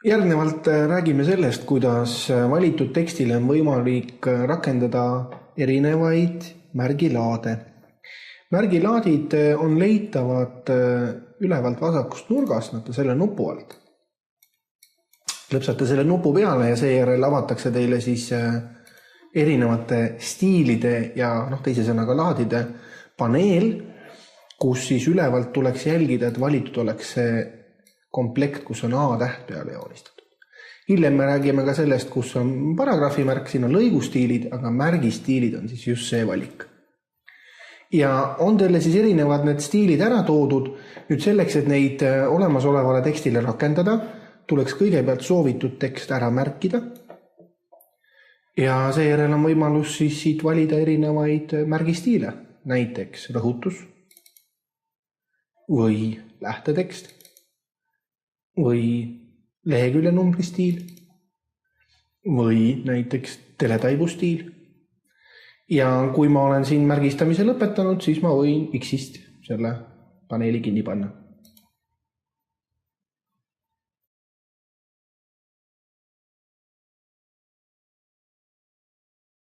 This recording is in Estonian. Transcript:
Järgnevalt räägime sellest, kuidas valitud tekstile on võimalik rakendada erinevaid märgilaade. Märgilaadid on leitavad ülevalt vasakust nurgast, selle nupu alt. Klõpsate selle nupu peale ja seejärel avatakse teile siis erinevate stiilide ja teise sõnaga laadide paneel, kus siis ülevalt tuleks jälgida, et valitud oleks see komplekt, kus on A-täht peale joonistatud. Hiljem me räägime ka sellest, kus on paragrahvimärk, siin on lõigustiilid, aga märgistiilid on siis just see valik. Ja on teile siis erinevad need stiilid ära toodud. Nüüd selleks, et neid olemasolevale tekstile rakendada, tuleks kõigepealt soovitud tekst ära märkida. Ja seejärel on võimalus siis siit valida erinevaid märgistiile, näiteks rõhutus või lähtetekst või lehekülje numbristiil või näiteks teletaibustiil. Ja kui ma olen siin märgistamise lõpetanud, siis ma võin X-ist selle paneeli kinni panna.